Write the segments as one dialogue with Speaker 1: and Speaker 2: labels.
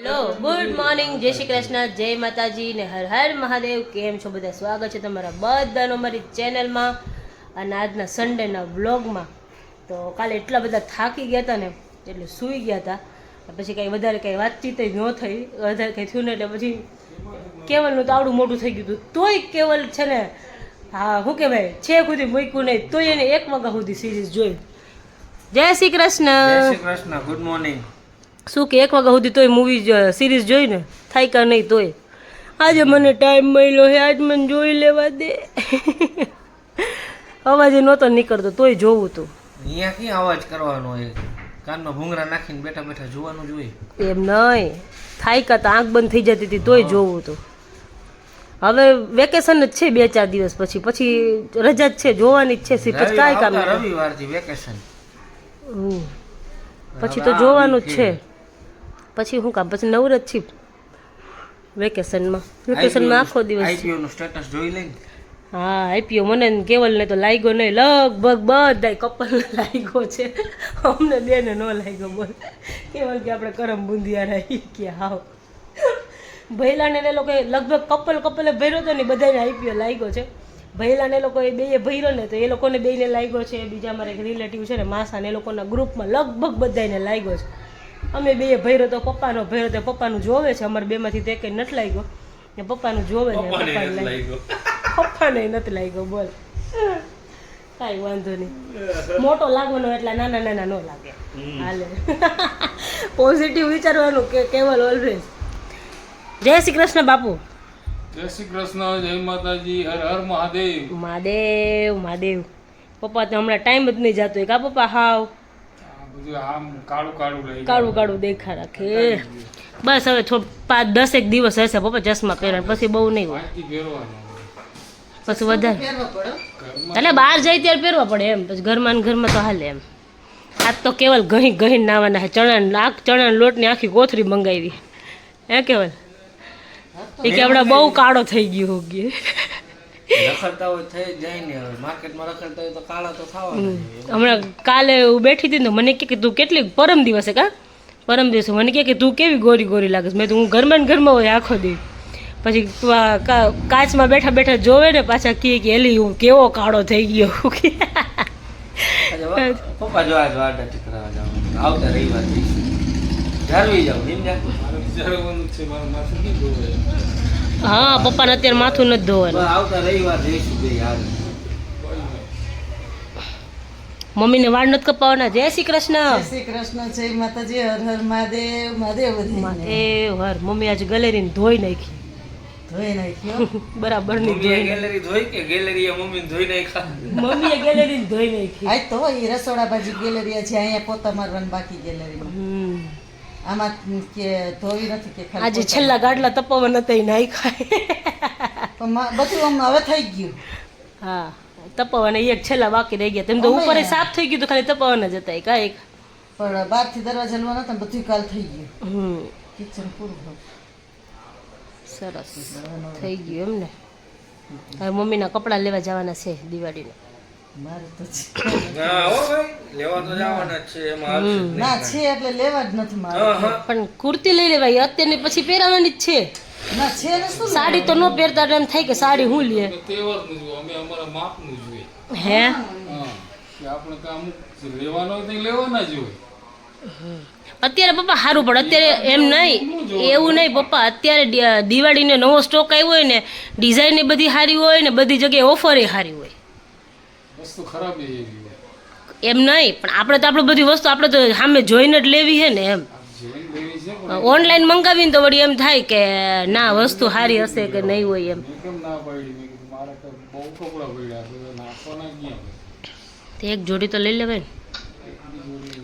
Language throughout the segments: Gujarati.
Speaker 1: હેલો ગુડ મોર્નિંગ, જય શ્રી કૃષ્ણ, જય માતાજી ને હર હર મહાદેવ. કેમ છો બધા? સ્વાગત છે તમારા બધાનો અમારી ચેનલમાં અને આજના સન્ડેના વ્લોગમાં. તો કાલે એટલા બધા થાકી ગયા હતા ને એટલે સૂઈ ગયા હતા. પછી કંઈ વધારે કંઈ વાતચીત ન થઈ, વધારે કંઈ થયું ને એટલે પછી કેવલનું તો આવડું મોટું થઈ ગયું હતું. તોય કેવલ છે ને, હા શું કહેવાય, છે સુધી મૂક્યું નહીં, તોય એને 1 વાગ્યા સુધી સિરીઝ જોઈ. જય શ્રી કૃષ્ણ.
Speaker 2: જય શ્રી કૃષ્ણ. Good morning.
Speaker 1: શું કે 1 વાગ્યા સુધી તોય મૂવી સિરીઝ જોઈને થાય કા નહીં તોય આજે મને ટાઈમ મળ્યો છે, આજ મને જોઈ લેવા દે. અવાજ નહોતો નીકળતો તોય જોવું હતું.
Speaker 2: અહીંયા ક્યાં અવાજ કરવાનો હોય? કાનમાં ભૂંગરા નાખીને બેઠા બેઠા જોવાનું જોઈએ.
Speaker 1: એમ નહીં થાય કા તો આંખ બંધ થઈ જતી હતી તોય જોવું હતું. હવે વેકેશન જ છે 2-4 દિવસ પછી રજા જ છે, જોવાની જ છે. પછી કાંઈ કામ નહીં.
Speaker 2: રવિવારથી વેકેશન
Speaker 1: પછી તો જોવાનું જ છે. પછી શું કામ, પછી નવરત છી વેકેશનમાં આખો દિવસ.
Speaker 2: આઈપીઓ નું સ્ટેટસ જોઈ લઈને.
Speaker 1: હા, આઈપીઓ મને કેવલને તો લાગ્યો નહીં, લગભગ બધા કપલને લાગ્યો છે, અમને બેને ન લાગ્યો. બોલ કેવલ કે આપણે કરમ બુંદિયા રહી કે હાવ ભૈલાને એ લોકો લગભગ કપલે ભર્યો હતો ને બધાને આઈપીઓ લાગ્યો છે. ભૈલાને એ લોકો બેએ ભર્યો ને તો એ લોકોને બેને લાગ્યો છે. બીજા અમારે એક રિલેટિવ છે ને માસાને, એ લોકોના ગ્રુપમાં લગભગ બધાને લાગ્યો છે. અમે બેએ ભર્યો તો પપ્પાનો ભર્યો તો પપ્પાનું જોવે છે. અમારે બેમાંથી તો કંઈ નથી લાગ્યો ને પપ્પાનું જોવે છે. પપ્પાને નથી લાગ્યો. બોલ કાંઈ વાંધો નહીં, મોટો લાગવાનો એટલે નાના ન લાગે. હાલે પોઝિટિવ વિચારવાનું કે કેવલ ઓલવેઝ. જય શ્રી કૃષ્ણ બાપુ.
Speaker 3: જય શ્રી કૃષ્ણ, જય માતાજી, હર હર મહાદેવ.
Speaker 1: મહાદેવ મહાદેવ. પપ્પા તો હમણાં ટાઈમ જ નહીં જતો કા પપ્પા? હાવ
Speaker 3: આમ કાળું
Speaker 1: કાળું દેખા રાખે. બસ હવે 5-10 દિવસ હશે પપ્પા ચશ્મા પહેરે, પછી બહુ નહીં હોય, પછી વધારે એટલે બહાર જાય ત્યારે પહેરવા પડે એમ. પછી ઘરમાં તો હાલે એમ. આજ તો કેવલ ઘહી નાવાના છે. ચણાના લોટની આખી કોથરી મંગાવી. હે કેવલ? એ કે આપણા બહુ કાળો થઈ ગયો હોગી.
Speaker 2: રખડતા હોય થઈ જાય ને, હવે માર્કેટમાં રખડતા હોય તો કાળા તો થવાના.
Speaker 1: હમણાં કાલે હું બેઠી હતી ને મને કે તું કેટલી પરમ દિવસે મને કે તું કેવી ગોરી લાગે. મેં તો હું ઘરમાં હોય આખો દી. પછી કાચમાં બેઠા જોવે ને પાછા કે એલી હું કેવો કાળો થઈ ગયો.
Speaker 2: પપ્પા જો આજ વાડા ચકરાવા જવાનું, આવતા રવિવાર જાળવી જાવ એમ જાતું.
Speaker 1: હા, પપ્પાને અત્યારે માથું નથી ધોવાનું.
Speaker 2: આવતા રવિવાર જઈશું બે યાર.
Speaker 1: મમ્મીને વાળ નથી કપાવવાના. જય શ્રી કૃષ્ણ.
Speaker 4: જય શ્રી કૃષ્ણ, જય માતાજી, હર હર મહાદેવ. મહાદેવ
Speaker 1: હર. મમ્મી આજે ગેલેરીને ધોઈ નાખી. બરાબર ની
Speaker 2: મમ્મીએ ગેલેરી ધોઈ કે ગેલેરીએ મમ્મીને ધોઈ નાખ્યા?
Speaker 1: મમ્મીએ ગેલેરીને ધોઈ નાખી.
Speaker 4: આજ તો એ રસોડા બાજુ ગેલેરી છે, અહીંયા પોતા મારવાનું બાકી ગેલેરીમાં. આમાં કે ધોઈ નથી કે ખાલી
Speaker 1: આજે છેલ્લા ગાડલા તપાવવા નતા નાખ્યા.
Speaker 4: બધું અમને હવે થઈ ગયું.
Speaker 1: હા, તપાવવાના એક છેલ્લા બાકી રહી ગયા. તેમ તો ઉપર સાફ થઈ ગયું તો ખાલી તપાવવાના જ હતા કાંઈ.
Speaker 4: પણ બહારથી દરવાજા લવા નતા, બધું કાલ થઈ ગયું. કિચન પૂરું
Speaker 1: સરસ થઈ ગયું એમ ને. હવે મમ્મીના કપડાં લેવા જવાના છે દિવાળીના.
Speaker 4: મારે તો
Speaker 2: લેવા તો જવાના જ છે, એમાં
Speaker 4: ના છે એટલે લેવા જ નથી મારે.
Speaker 1: પણ કુર્તી લઈ લેવાય અત્યારની, પછી પહેરવાની જ છે.
Speaker 4: ના છે ને શું,
Speaker 1: સાડી તો ન પહેરતા એમ થાય કે સાડી હું લે.
Speaker 3: તહેવારનું જોઈએ, અમે અમારા માપનું જોઈએ.
Speaker 1: હે
Speaker 3: આપણે તો અમુક લેવાનો હોય તો લેવાના જ હોય.
Speaker 1: અત્યારે પપ્પા સારું પડે. અત્યારે એમ નહીં, એવું નહીં પપ્પા. અત્યારે દિવાળીનો નવો સ્ટોક આવ્યો હોય ને, ડિઝાઇન બધી સારી હોય ને, બધી જગ્યાએ ઓફર સારી હોય.
Speaker 3: વસ્તુ ખરાબ એવી હોય
Speaker 1: એમ નહીં, પણ આપણે તો આપણે બધી વસ્તુ આપણે તો સામે જોઈને જ લેવી છે ને એમ. ઓનલાઈન મંગાવીને તો વળી એમ થાય કે ના વસ્તુ સારી હશે કે નહીં હોય એમ.
Speaker 3: કેમ ના પાડી? મારે તો બહુ કપડા પડ્યા છે, નાખવાના ક્યાં?
Speaker 1: એક જોડી તો લઈ લેવાય ને.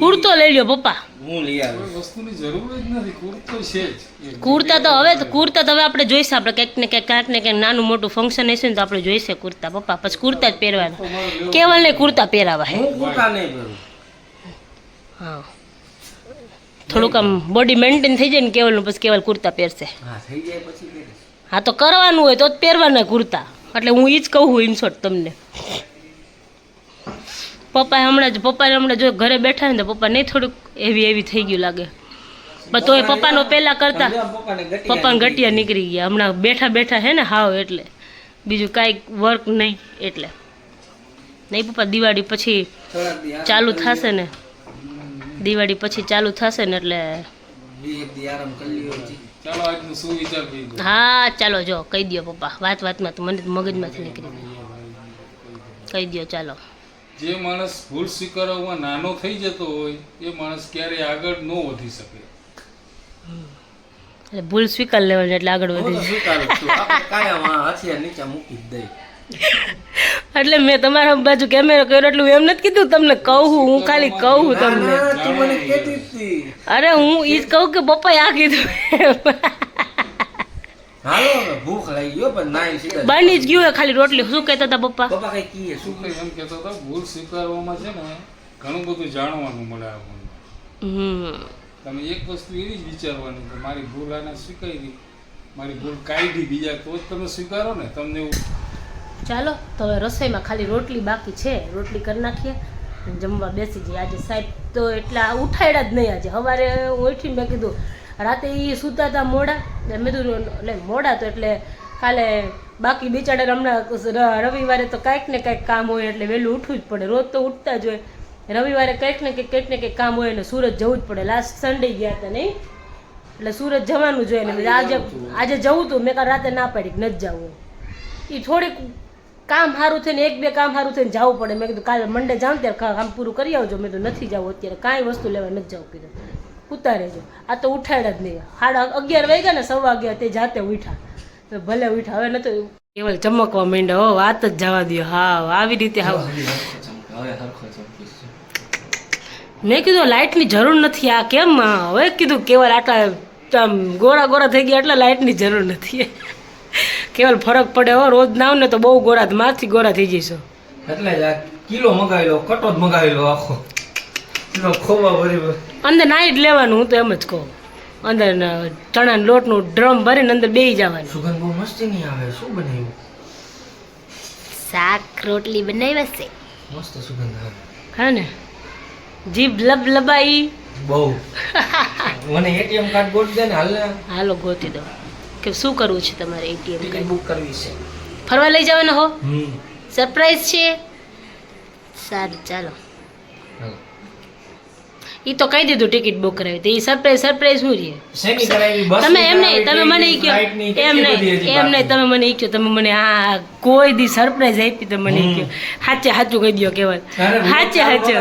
Speaker 1: કુર્તો લઈ લ્યો પપ્પા.
Speaker 2: હું લઈ આવ્યો.
Speaker 3: વસ્તુની જરૂર જ નથી, કુર્તો છે જ.
Speaker 1: કુર્તા તો હવે આપણે જોઈશે. આપણે ક્યાંક ને ક્યાંક નાનું મોટું ફંક્શન હશે ને તો આપણે જોઈશે કુર્તા પપ્પા. પછી કુર્તા જ પહેરવાના. કેવલ ને કુર્તા પહેરાવા હે.
Speaker 2: હું કુર્તા નહીં પહેરું.
Speaker 1: હા, થોડુંક આમ બોડી મેન્ટેન થઈ જાય ને કેવલનું, પછી કેવલ કુર્તા પહેરશે.
Speaker 2: હા, થઈ જાય પછી પહેરીશ.
Speaker 1: હા, તો કરવાનું હોય તો જ પહેરવાના કુર્તા. એટલે હું એ જ કહું ઇન શોર્ટ તમને. પપ્પાને હમણાં જો ઘરે બેઠા ને તો પપ્પા નહીં થોડુંક એવી થઈ ગયું લાગે. પણ તોય પપ્પાનો પહેલા કરતા
Speaker 2: પપ્પાને ગટિયા
Speaker 1: પપ્પાને ગટિયા નીકળી ગયા હમણાં બેઠા બેઠા હે ને હાવ એટલે બીજું કાંઈ વર્ક નહીં એટલે નહીં પપ્પા દિવાળી પછી
Speaker 2: થોડાક દી આરામ
Speaker 1: ચાલુ
Speaker 2: કરી
Speaker 1: થશે ને દિવાળી પછી ચાલુ થશે ને એટલે
Speaker 2: એક દી આરામ કરી લ્યો જી.
Speaker 3: ચાલો આજનું શું વિચાર કરી દો.
Speaker 1: હા ચાલો જો કહી દો પપ્પા વાતમાં તો મને તો મગજમાંથી નીકળી કહી દો ચાલો
Speaker 3: જે માણસ ભૂલ સ્વીકારવામાં નાનો થઈ જતો હોય એ માણસ ક્યારેય આગળ ન વધી શકે.
Speaker 1: એટલે ભૂલ સ્વીકાર લેવાની એટલે આગળ
Speaker 2: હું તો
Speaker 1: વધી
Speaker 2: સ્વીકારું છું આપણે કાયમ આ હથિયાર નીચે મૂકી જ દઈ.
Speaker 1: એટલે મેં તમારા બાજુ કેમેરો કર્યો એટલું એમ નથી કીધું તમને કહું હું ખાલી કહું તમને
Speaker 2: ના, તું મને કહેતી જ હતી.
Speaker 1: અરે હું ઈ જ કહું કે પપ્પાએ આ કીધું
Speaker 2: હાલો હવે ભૂખ લાગી ગયો પણ નાઈ સીધા
Speaker 1: બની જ ગયું હોય ખાલી રોટલી શું કહેતા હતા પપ્પા
Speaker 2: પપ્પા કઈ કીએ શું
Speaker 3: શું કઈ એમ કહેતો હતો ભૂલ સ્વીકારવામાં છે ને ઘણું બધું જાણવાનું મળે આપણને. તમે એક વસ્તુ એવી જ વિચારવાની કે મારી ભૂલ આને સ્વીકારી, મારી ભૂલ કાઢી બીજા તો જ તમે સ્વીકારો ને. તમને એવું
Speaker 1: ચાલો તો હવે રસોઈમાં ખાલી રોટલી બાકી છે રોટલી કરી નાખીએ અને જમવા બેસી જઈએ આજે સાહેબ તો એટલા ઉઠાડ્યા જ નહીં આજે સવારે હું ઉઠીને મેં કીધું રાતે એ સૂતા હતા મોડા એટલે મેં કીધું એટલે મોડા તો એટલે કાલે બાકી બિચારા હમણાં રવિવારે તો કાંઈક ને કાંઈક કામ હોય એટલે વહેલું ઉઠવું જ પડે રોજ તો ઉઠતા જ હોય રવિવારે કંઈક ને કંઈક કામ હોય ને સુરત જવું જ પડે લાસ્ટ સન્ડે ગયા હતા નહીં એટલે સુરત જવાનું જોઈએ ને આજે જવું હતું મેં કાલ રાતે ના પાડી કે નથી જવું એ થોડીક કામ સારું થઈને એક બે કામ સારું થઈને જવું પડે મેં કીધું કાલે મંડે જાઉં ત્યારે કામ પૂરું કરી આવજો મેં તો નથી જવું અત્યારે કાંઈ વસ્તુ લેવા નથી જવું કીધું ઉતારે જો આ તો ઉઠાડ્યા જ નહીં 11:30 વાગ્યા ને 11:15 તે જાતે ઉઠા તો ભલે ઉઠા હવે નતો કેવલ ચમકવા માંડ્યો હો વાત જ જવા દો હા આવી રીતે હા
Speaker 2: હવે હરખો ચમકીશ.
Speaker 1: મેં કીધું લાઇટની જરૂર નથી આ કેમ હવે કીધું કેવલ આટલા ગોરા ગોરા થઈ ગયા એટલે લાઇટની જરૂર નથી કેવલ ફરક પડે હો રોજ નાવ ને તો બહુ ગોરા મારથી ગોરા થઈ જઈશો
Speaker 2: એટલે જ આ કિલો મગાવેલો કટો જ મગાવેલો આખો કિલો ખોબા ભરી
Speaker 1: અંદર નાઈ જ લેવાનું હું તો એમ જ કહું અંદર ચણાના લોટનું ડ્રમ ભરીને અંદર બેસી જવાનું
Speaker 2: સુગંધ બહુ મસ્તી નહીં આવે શું બનાવ્યું
Speaker 1: શાક રોટલી બનાવ્યા છે
Speaker 2: મસ્ત સુગંધ આવે
Speaker 1: હા ને જીભ લબ લબાઈ
Speaker 2: બહુ મને એટીએમ કાર્ડ ગોઠ દે ને હાલ ને
Speaker 1: હાલો ગોતી દો કે શું કરવું છે તમારે એટીએમ
Speaker 2: ટિકિટ
Speaker 1: કાર્ડ
Speaker 2: બુક કરવી છે
Speaker 1: ફરવા લઈ જવાના હો
Speaker 2: હમ
Speaker 1: સરપ્રાઈઝ છે સારું ચાલો
Speaker 2: હાલો.
Speaker 1: એ તો કહી દીધું ટિકિટ બુક કરાવી તો એ સરપ્રાઈઝ શું છે
Speaker 2: શેની કરાવી બસ
Speaker 1: તમે એમ નહીં તમે મને ઈ કહો એમ નહીં તમે મને ઈ કહો તમે મને આ કોઈ દી સરપ્રાઈઝ આપી તો મને ઈ કહો સાચે સાચું કહી દો કેવલ સાચે સાચું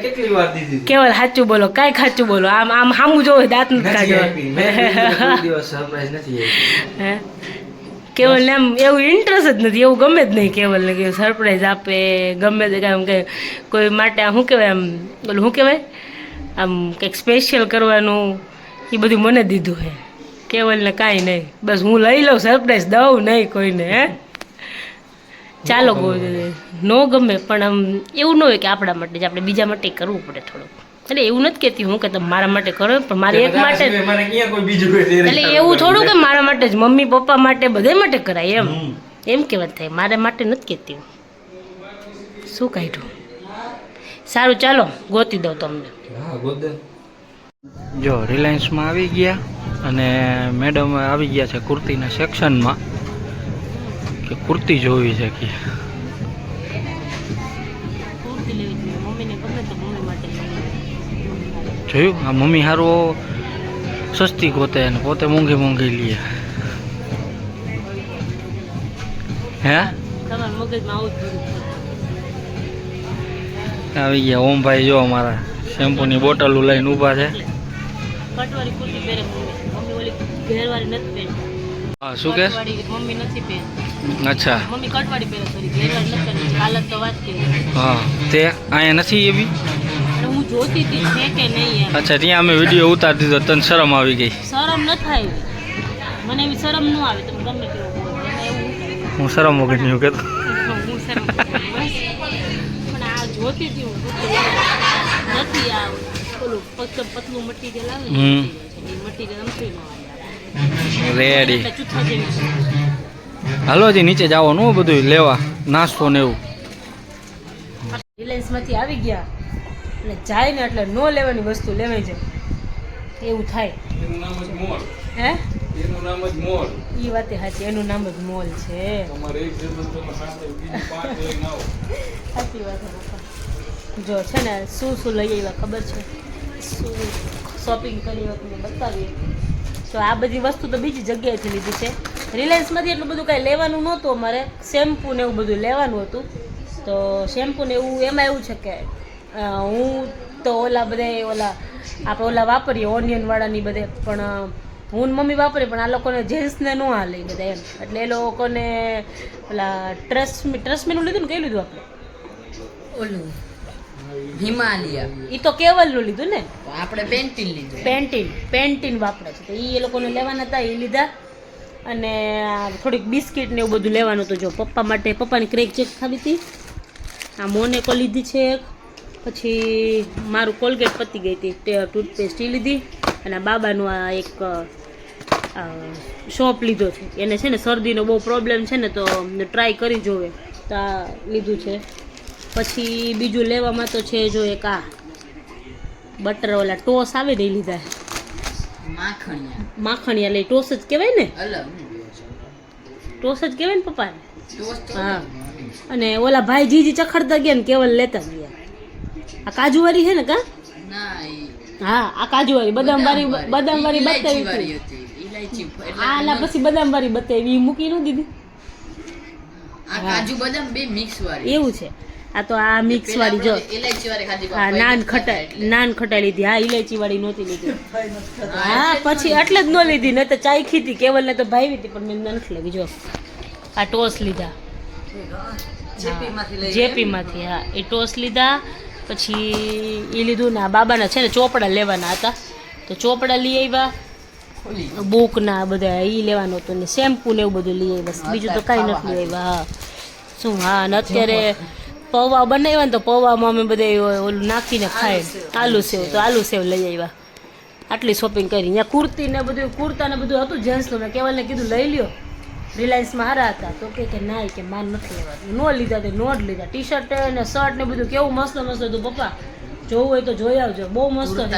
Speaker 2: કેટલી વાર દીધી
Speaker 1: કેવલ સાચું બોલો કાંઈક સાચું બોલો આમ આમ સામું જોવો દાંત નથી કાઢવા
Speaker 2: દિવસ સરપ્રાઈઝ નથી આપી.
Speaker 1: હે કેવલ ને આમ એવું ઇન્ટરેસ્ટ જ નથી એવું ગમે જ નહીં કેવલ ને કે સરપ્રાઈઝ આપે ગમે તે કામ કે કોઈ માટે શું કહેવાય આમ બોલું શું કહેવાય આમ કંઈક સ્પેશિયલ કરવાનું એ બધું મને દીધું છે કેવલને કાંઈ નહીં બસ હું લઈ લઉં સરપ્રાઈઝ દઉં નહીં કોઈને હે ચાલો નો ગમે પણ આમ એવું ન હોય કે આપણા માટે જ આપણે બીજા માટે કરવું પડે થોડુંક એટલે એવું નથી કહેતી હું કે તમે મારા માટે કરો પણ મારે એક માટે જ.
Speaker 2: મને ક્યાં કોઈ બીજું કોઈ દે
Speaker 1: એટલે એવું થોડું કે મારા માટે જ મમ્મી પપ્પા માટે બધે માટે કરાય એમ કહેવાત થાય મારા માટે નથી કહેતી હું શું કાઢ્યું સારું ચાલો ગોતી દઉં તમને
Speaker 2: હા ગોદન
Speaker 5: જો રિલાયન્સમાં આવી ગયા અને મેડમ આવી ગયા છે કુર્તીના સેક્શનમાં કે કુર્તી જોવી છે કે
Speaker 1: કુર્તી લેવી જોઈએ મમ્મીને ગમે તો મમ્મી માટે
Speaker 5: જોયું આ મમ્મી હારું સસ્તી ગોતે અને પોતે મોંઘી મોંઘી લે હે
Speaker 1: તમારા મગજમાં આવું જ બધું
Speaker 5: આવી ગયા ઓમભાઈ જો અમારા શેમ્પૂની બોટલો લઈને ઊભા છે
Speaker 1: કટવાળી કુર્તી પહેરે મમ્મી ઓલી ઘેરવાળી નથી પહેરતી
Speaker 5: હા શું કે
Speaker 1: મમ્મી નથી પહેરતી
Speaker 5: અચ્છા
Speaker 1: મમ્મી કટવાળી પહેરે સોરી ઘેરવાળી નથી પહેરતી કાલ જ તો વાત કરી
Speaker 5: હા તે અહીંયા નથી એવી
Speaker 1: અને હું જોતી હતી છે કે નહીં એમ
Speaker 5: અચ્છા ત્યાં અમે વિડીયો ઉતારી દીધો તને શરમ આવી ગઈ
Speaker 1: શરમ ન થાય મને એવી શરમ ન આવે તમે ગમે તેવું બોલો એમાં એવું ન થાય.
Speaker 5: હું શરમ વગર નહીં કહેતો
Speaker 1: હું શરમ પણ આ જોતી હતી હું નથી આ ઓલું પતલું મટીરિયલ આવે ને મટીરિયલ અમથી ન આવે
Speaker 5: રેડી
Speaker 1: એટલે ચૂથા જેવી
Speaker 5: હાલો હજી નીચે જવાનું હો બધું લેવા નાસ્તો ને એવું
Speaker 1: રિલાયન્સમાંથી આવી ગયા એટલે જાય ને એટલે ન લેવાની વસ્તુ લેવાઈ જાય એવું થાય
Speaker 3: એનું નામ જ મોલ.
Speaker 1: હે
Speaker 3: એનું નામ જ મોલ.
Speaker 1: એ વાત સાચી, એનું નામ જ મોલ છે.
Speaker 3: તમારે એક જતો તમે સાથે બીજું 5 લઈને આવો.
Speaker 1: સાચી વાત છે પપ્પા. જો છે ને શું લઈ આવ્યા ખબર છે, શું શોપિંગ કરી હોય તમને બતાવીએ. તો આ બધી વસ્તુ તો બીજી જગ્યાએથી લીધી છે. રિલાયન્સમાંથી એટલું બધું કાંઈ લેવાનું નહોતું અમારે. શેમ્પૂ ને એવું બધું લેવાનું હતું. તો શેમ્પૂ ને એવું એમાં એવું છે કે હું તો આપણે ઓલા વાપરીએ ઓનિયનવાળાની બધે, પણ હું ને મમ્મી વાપરીએ, પણ આ લોકોને જેન્ટ્સને ન હાલે બધા એમ. એટલે એ લોકોને ઓલા ટ્રસ્ટમીનું લીધું ને, કઈ લીધું આપણે?
Speaker 4: ઓલું હિમાલયા,
Speaker 1: એ તો કેવલનું લીધું ને.
Speaker 4: આપણે પેન્ટિન લીધું.
Speaker 1: પેન્ટીન વાપરે છે. તો એ લોકોને લેવાના હતા, એ લીધા. અને થોડીક બિસ્કિટ ને એવું બધું લેવાનું હતું. જો પપ્પા માટે, પપ્પાની ક્રેક ચેક ખાવી હતી. આ મોનેકો લીધી છે એક. પછી મારું કોલગેટ પતી ગઈ હતી, ટૂથપેસ્ટ એ લીધી. અને આ બાબાનું આ એક શોપ લીધો છે. એને છે ને શરદીનો બહુ પ્રોબ્લેમ છે ને, તો ટ્રાય કરી જોવે, તો આ લીધું છે. પછી બીજું લેવામાં તો છે જો એક આ બટર ઓલા ટોસ આવે ને એ લીધા. માખણિયા લઈ, ટોસ જ કહેવાય ને, ટોસ જ કહેવાય ને પપ્પા. હા. અને ઓલા ભાઈ જીજી ચખડતા ગયા ને કેવલ લેતા ગયા. આ કાજુવાળી છે ને કા? હા, આ કાજુવાળી બદામવાળી બતાવી હતી. આલા પછી બદામવાળી બતાવી, એ મૂકી ન દીધી.
Speaker 4: આ કાજુ બદામ બે મિક્સ વાળી
Speaker 1: એવું છે. આ તો આ મિક્સ વાળી જો. હા, નાન ખટાઈ લીધી. હા, ઇલાયચી વાળી નહોતી લીધી. હા, પછી એટલે જ ન લીધી, નહીં તો ચાખી હતી કેવલ ને તો ભાવી હતી, પણ મેં નથી લાગી. જો આ ટોસ લીધા જેપીમાંથી. હા, એ ટોસ લીધા. પછી એ લીધું ને આ બાબાના છે ને ચોપડા લેવાના હતા, તો ચોપડા લઈ આવ્યા. બુક ના બધા એ લેવાનું હતું ને શેમ્પૂ ને એવું બધું લઈ આવ્યા. બીજું તો કાંઈ નથી લઈ આવ્યા. હા શું? હા, અને અત્યારે પૌવા બનાવ્યા ને, તો પૌવામાં અમે બધા ઓલું નાખીને ખાય આલુ સેવ, તો આલુ સેવ લઈ આવ્યા. આટલી શોપિંગ કરી. ત્યાં કુર્તી ને બધું, કુર્તા ને બધું હતું જેન્ટ્સનું. મેં કેવલને કીધું લઈ લ્યો, રિલાયન્સમાં હારા હતા. તો કે ના, કે માર નથી લેવા. ન લીધા તો નો જ લીધા. ટી શર્ટ ને શર્ટ ને બધું કેવું મસ્ત મસ્ત હતું પપ્પા. જોવું હોય તો જોઈ આવજો, બહુ મસ્ત હતું.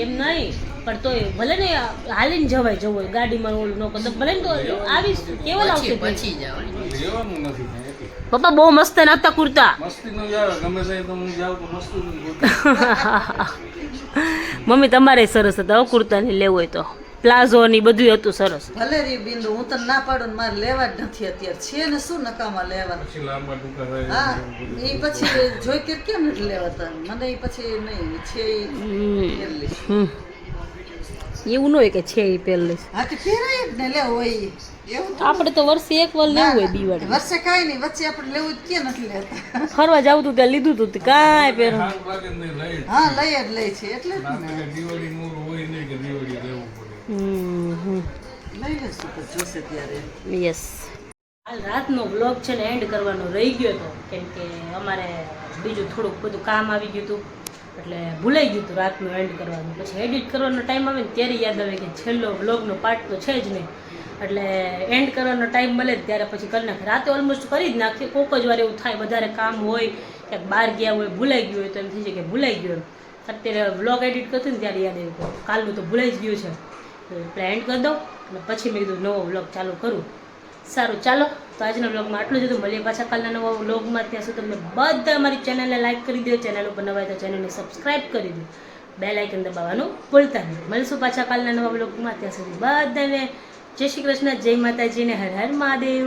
Speaker 1: એમ નહીં, પણ તોય ભલે ને હાલીને જવાય, જવું હોય ગાડીમાં ઓલું ન કરતો ભલે ને, તો આવીશ કેવલ આવશે પછી.
Speaker 3: લેવાનું નથી કાંઈ એટલે.
Speaker 1: પપ્પા બહુ મસ્ત નતા કુર્તા.
Speaker 3: મસ્તીનું જ આવે, ગમે તે તો હું જાઉં તો મસ્તીનું જ ગોતું.
Speaker 1: મમ્મી તમારે સરસ હતા હો કુર્તા ને લેવું હોય તો. પ્લાઝો ની બધું હતું સરસ.
Speaker 4: ભલે રી બિંદુ, હું તને ના પાડું ને મારે લેવા જ નથી અત્યારે. છે ને શું નકામા લેવાનું.
Speaker 3: પછી લાંબા ટૂંકા થાય.
Speaker 4: હા, એ પછી જોઈ કે કેમ નથી લેવાતા મને. એ પછી નહીં છે ઈ પહેરલી.
Speaker 1: એવું ન હોય કે છે એ પહેરલી.
Speaker 4: હા, તો પહેરાય જ ને લેવું હોય ઈ. એવું તો
Speaker 1: આપણે તો વર્ષે એક વાર લેવું હોય દિવાળી.
Speaker 4: વર્ષે કાંઈ નહીં, વચ્ચે આપણે લેવું જ ક્યાં નથી લેતા.
Speaker 1: ફરવા જવું તું ત્યાં લીધું તું કાંઈ પહેરો.
Speaker 3: સારું લાગે ને તો લઈ જ.
Speaker 4: હા, લઈ જ લઈ છે એટલે જ
Speaker 3: આપણે
Speaker 4: ને.
Speaker 3: કે દિવાળી મોર હોય નહીં કે દિવાળી લેવું પડે.
Speaker 4: લઈ લેશું તો જોશે ત્યારે.
Speaker 1: યસ. હાલ રાતનો વ્લોગ છે ને એન્ડ કરવાનો રહી ગયો હતો, કેમ કે અમારે બીજું થોડુંક બધું કામ આવી ગયું હતું, એટલે ભૂલાઈ ગયું હતું રાતનું એન્ડ કરવાનું. પછી એડિટ કરવાનો ટાઈમ આવે ને ત્યારે યાદ આવે કે છેલ્લો વ્લોગનો પાર્ટ તો છે જ નહીં, એટલે એન્ડ કરવાનો ટાઈમ મળે ત્યારે પછી કરી નાખે. રાતે ઓલમોસ્ટ કરી જ નાખીએ. કોક જ વાર એવું થાય, વધારે કામ હોય, ક્યાંક બહાર ગયા હોય, ભૂલાઈ ગયું હોય, તો એમ થઈ જાય કે ભૂલાઈ ગયું. અત્યારે વ્લોગ એડિટ કરતું ને ત્યારે યાદ આવ્યું કે કાલનું તો ભૂલાઈ જ ગયું છે, તો એટલે એન્ડ કરી દઉં. અને પછી મેં કીધું નવો વ્લોગ ચાલુ કરું. સારું, ચાલો તો આજના વ્લોગમાં આટલું જ હતું. મળીએ પાછા કાલના નવા વ્લોગમાં. ત્યાં સુધી તમને બધા અમારી ચેનલને લાઈક કરી દો, ચેનલ ઉપર નવા તો ચેનલને સબસ્ક્રાઈબ કરી દો, બેલ આઇકન દબાવવાનું ભૂલતા નહીં. મળીશું પાછા કાલના નવા વ્લોગમાં. ત્યાં સુધી બધાને જય શ્રી કૃષ્ણ, જય માતાજી ને હર હર મહાદેવ.